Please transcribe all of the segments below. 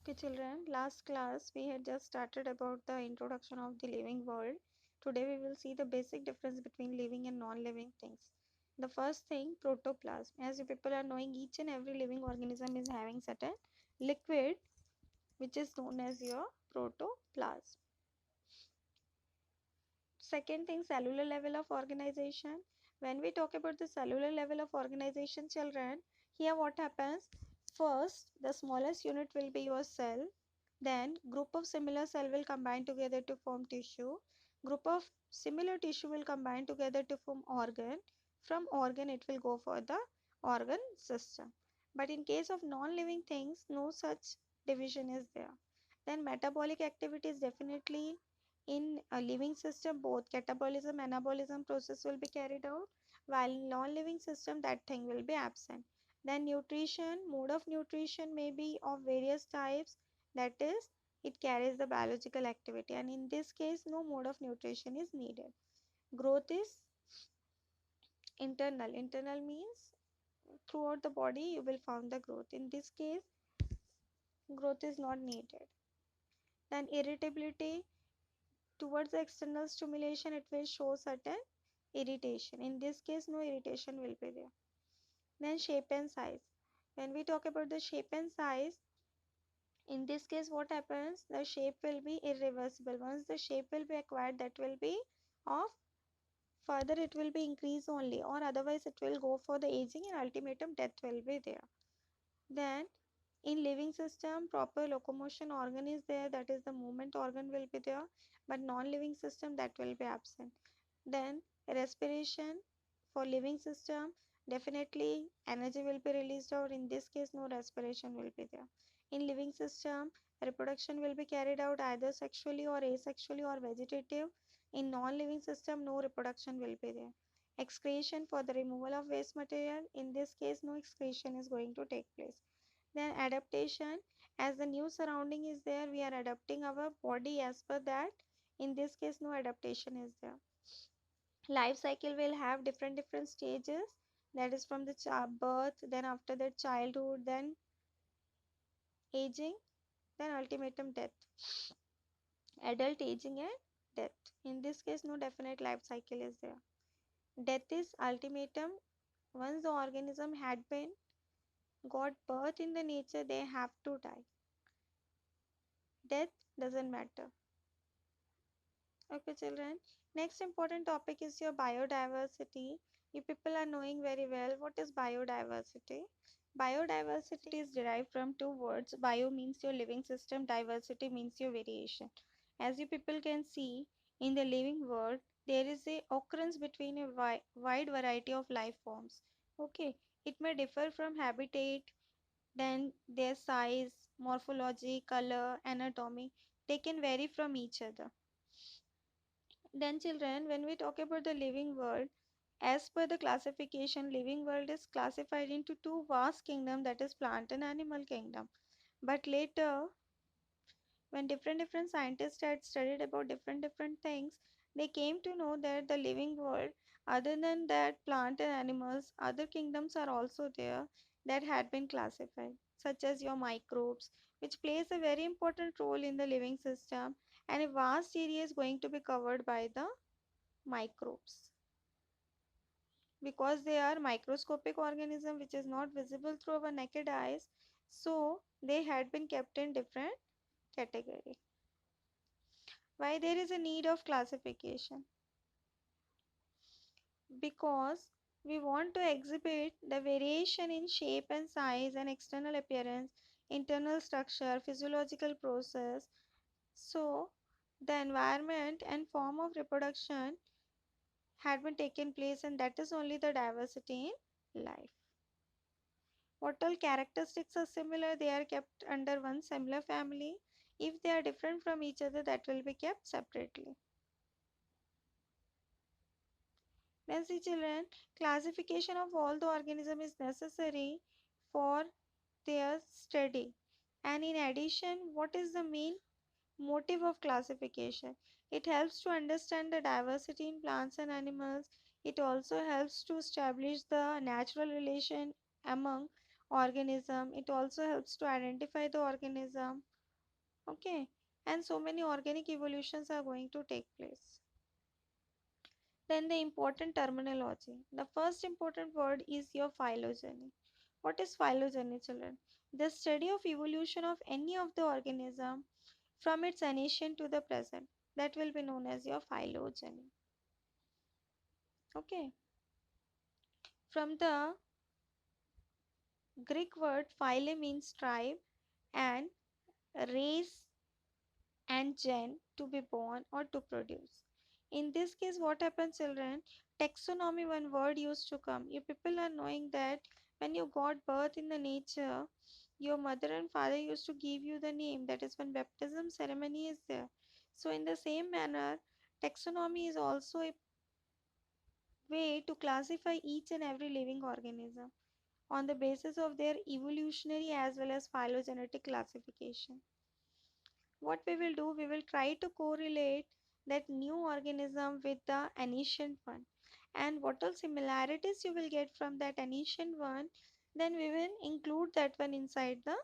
Okay, children, last class we had just started about the introduction of the living world. Today we will see the basic difference between living and non-living things. The first thing, protoplasm. As you people are knowing, each and every living organism is having certain liquid which is known as your protoplasm. Second thing, cellular level of organization. When we talk about the cellular level of organization, children, here what happens? First, the smallest unit will be your cell. Then, group of similar cell will combine together to form tissue. Group of similar tissue will combine together to form organ. From organ, it will go for the organ system. But in case of non-living things, no such division is there. Then, metabolic activity is definitely in a living system, both catabolism and anabolism process will be carried out, while in non-living system that thing will be absent. Then nutrition, mode of nutrition may be of various types, that is, it carries the biological activity, and in this case no mode of nutrition is needed. Growth is internal. Internal means throughout the body you will find the growth. In this case, growth is not needed. Then irritability, towards the external stimulation it will show certain irritation. In this case no irritation will be there. Then shape and size. When we talk about the shape and size, in this case what happens, the shape will be irreversible. Once the shape will be acquired, that will be of further it will be increase only, or otherwise it will go for the aging and ultimatum death will be there. Then in living system, proper locomotion organ is there, that is the movement organ will be there, but non-living system that will be absent. Then respiration, for living system definitely energy will be released, or in this case no respiration will be there. In living system, reproduction will be carried out either sexually or asexually or vegetative. In non-living system no reproduction will be there. Excretion, for the removal of waste material, in this case no excretion is going to take place. Then adaptation, as the new surrounding is there, we are adapting our body as per that. In this case no adaptation is there. Life cycle will have different stages, that is from the birth, then after that childhood, then aging, then ultimatum death. Adult, aging and death. In this case no definite life cycle is there. Death is ultimatum. Once the organism had been got birth in the nature, they have to die. Death doesn't matter. Okay, children. Next important topic is your biodiversity. You people are knowing very well what is biodiversity. Biodiversity is derived from two words. Bio means your living system, diversity means your variation. As you people can see, in the living world, there is a occurrence between a wide variety of life forms. Okay, it may differ from habitat, then their size, morphology, color, anatomy, they can vary from each other. Then children, when we talk about the living world, as per the classification, living world is classified into two vast kingdom, that is plant and animal kingdom. But later, when different scientists had studied about different things, they came to know that the living world, other than that plant and animals, other kingdoms are also there that had been classified, such as your microbes, which plays a very important role in the living system, and a vast area is going to be covered by the microbes, because they are microscopic organism which is not visible through our naked eyes, so they had been kept in different category. Why there is a need of classification? Because we want to exhibit the variation in shape and size and external appearance, internal structure, physiological process. So the environment and form of reproduction had been taken place, and that is only the diversity in life. What all characteristics are similar, they are kept under one similar family. If they are different from each other, that will be kept separately. Then see children, classification of all the organism is necessary for their study. And in addition, what is the main motive of classification? It helps to understand the diversity in plants and animals. It also helps to establish the natural relation among organism. It also helps to identify the organism. Okay, and so many organic evolutions are going to take place. Then the important terminology. The first important word is your phylogeny. What is phylogeny, children? The study of evolution of any of the organism from its initiation to the present. That will be known as your phylogeny. Okay. From the Greek word phyle means tribe and race and gen to be born or to produce. In this case, what happens, children? Taxonomy, one word used to come. You people are knowing that when you got birth in the nature, your mother and father used to give you the name. That is when baptism ceremony is there. So, in the same manner, taxonomy is also a way to classify each and every living organism on the basis of their evolutionary as well as phylogenetic classification. What we will do, we will try to correlate that new organism with the ancient one, and what all similarities you will get from that ancient one, then we will include that one inside the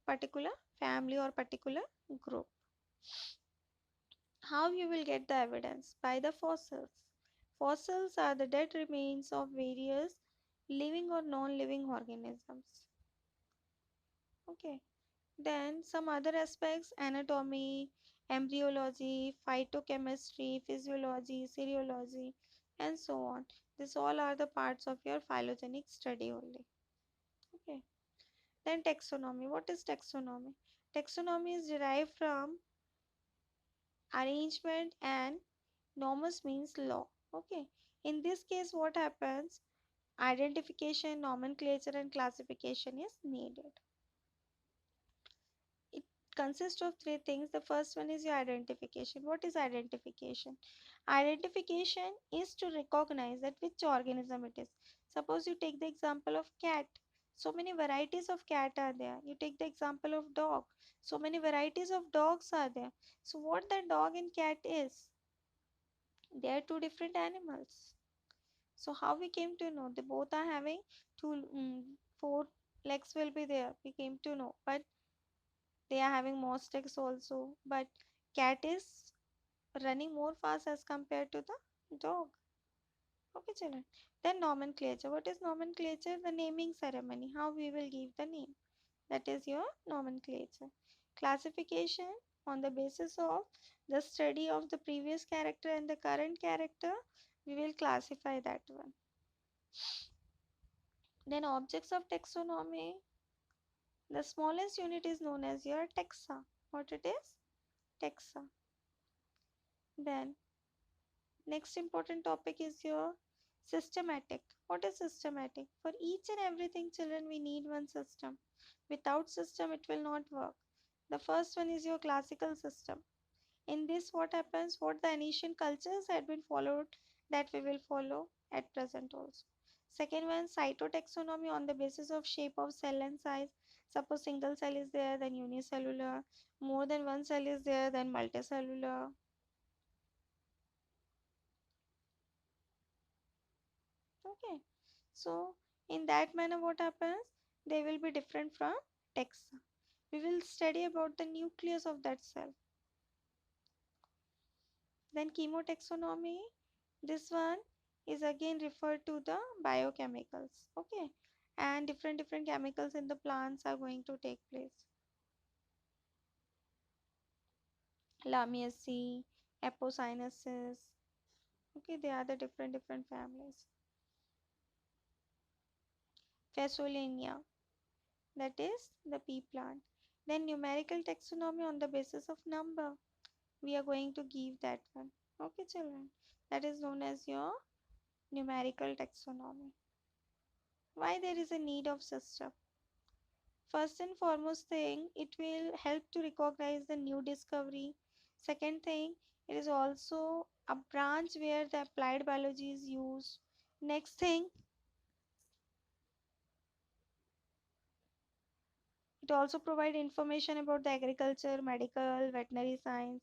particular family or particular group. How you will get the evidence? By the fossils. Fossils are the dead remains of various living or non-living organisms. Okay. Then some other aspects: anatomy, embryology, phytochemistry, physiology, serology, and so on. These all are the parts of your phylogenetic study only. Okay. Then taxonomy. What is taxonomy? Taxonomy is derived from arrangement, and nomos means law. Okay. In this case, what happens? Identification, nomenclature, and classification is needed. It consists of three things. The first one is your identification. What is identification? Identification is to recognize that which organism it is. Suppose you take the example of cat. So many varieties of cat are there. You take the example of dog. So many varieties of dogs are there. So what that dog and cat is? They are two different animals. So how we came to know? They both are having four legs will be there. We came to know. But they are having more sticks also, but cat is running more fast as compared to the dog. Okay, children. Then nomenclature. What is nomenclature? The naming ceremony. How we will give the name. That is your nomenclature. Classification on the basis of the study of the previous character and the current character. We will classify that one. Then objects of taxonomy. The smallest unit is known as your taxa. What it is? Taxa. Then next important topic is your systematic. What is systematic? For each and everything, children, we need one system. Without system, it will not work. The first one is your classical system. In this, what happens? What the ancient cultures had been followed, that we will follow at present also. Second one, cytotaxonomy on the basis of shape of cell and size. Suppose single cell is there, then unicellular. More than one cell is there, then multicellular. Okay. So, in that manner, what happens? They will be different from taxa. We will study about the nucleus of that cell. Then chemotaxonomy. This one is again referred to the biochemicals. Okay. And different chemicals in the plants are going to take place. Lamiaceae, Apocynaceae. Okay, they are the different families. Phaeolania, that is the pea plant. Then numerical taxonomy on the basis of number. We are going to give that one. Okay, children. That is known as your numerical taxonomy. Why there is a need of system? First and foremost thing, it will help to recognize the new discovery. Second thing, it is also a branch where the applied biology is used. Next thing, it also provide information about the agriculture, medical, veterinary science.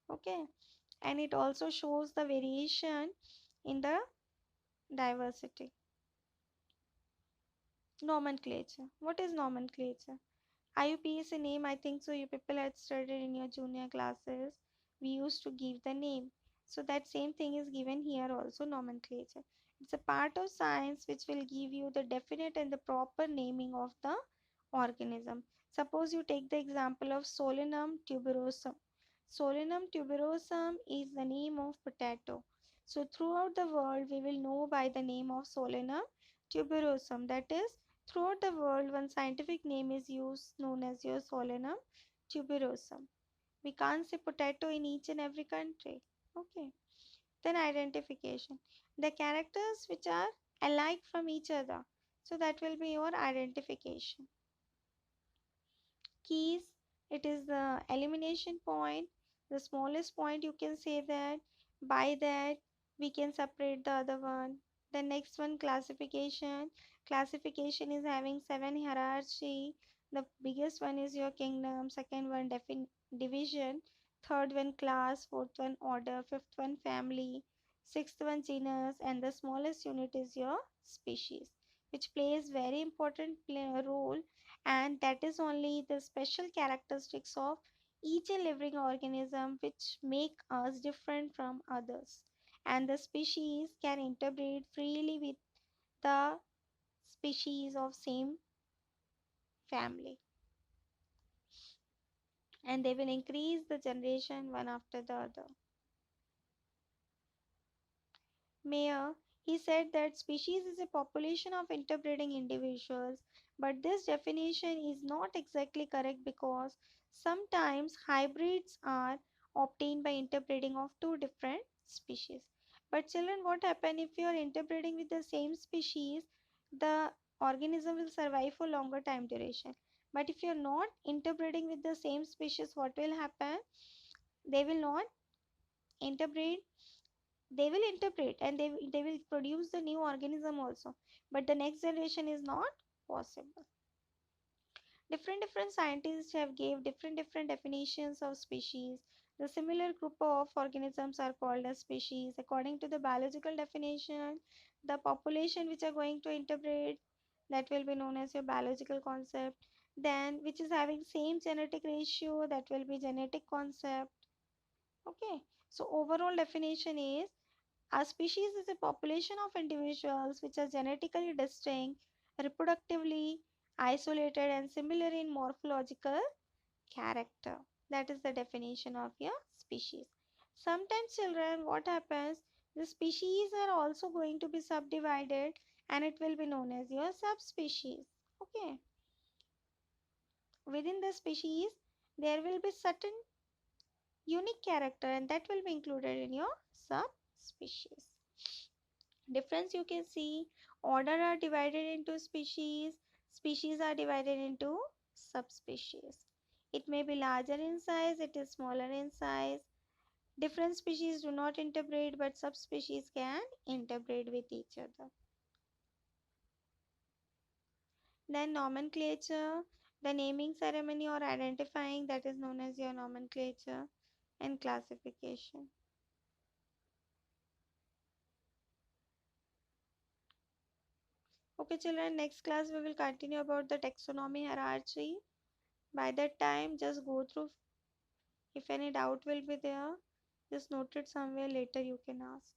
Okay, and it also shows the variation in the diversity. Nomenclature. What is nomenclature? IUPAC name, I think so you people had studied in your junior classes. We used to give the name. So that same thing is given here also, nomenclature. It's a part of science which will give you the definite and the proper naming of the organism. Suppose you take the example of Solanum tuberosum. Solanum tuberosum is the name of potato. So throughout the world we will know by the name of Solanum tuberosum. That is, throughout the world, one scientific name is used known as your Solanum tuberosum. We can't say potato in each and every country. Okay. Then identification. The characters which are alike from each other. So that will be your identification. Keys, it is the elimination point, the smallest point you can say that. By that we can separate the other one. The next one, classification. Classification is having seven hierarchy. The biggest one is your kingdom, second one division, third one class, fourth one order, fifth one family, sixth one genus, and the smallest unit is your species, which plays very important role, and that is only the special characteristics of each and living organism which make us different from others. And the species can interbreed freely with the species of same family, and they will increase the generation one after the other. Mayer, he said that species is a population of interbreeding individuals, but this definition is not exactly correct because sometimes hybrids are obtained by interbreeding of two different species. But children, what happens if you are interbreeding with the same species? The organism will survive for longer time duration. But if you are not interbreeding with the same species, what will happen? They will not interbreed, they will interpret, and they will produce the new organism also, but the next generation is not possible. Different scientists have gave different definitions of species. The similar group of organisms are called as species. According to the biological definition, the population which are going to interbreed, that will be known as your biological concept. Then which is having same genetic ratio, that will be genetic concept. Okay, so overall definition is, a species is a population of individuals which are genetically distinct, reproductively isolated, and similar in morphological character. That is the definition of your species. Sometimes, children, what happens? The species are also going to be subdivided, and it will be known as your subspecies. Okay. Within the species, there will be certain unique character, and that will be included in your subspecies. Difference you can see, order are divided into species, species are divided into subspecies. It may be larger in size, it is smaller in size. Different species do not interbreed, but subspecies can interbreed with each other. Then nomenclature, the naming ceremony or identifying, that is known as your nomenclature. And classification. Okay children, next class we will continue about the taxonomy hierarchy. By that time, just go through. If any doubt will be there, just note it somewhere, later you can ask.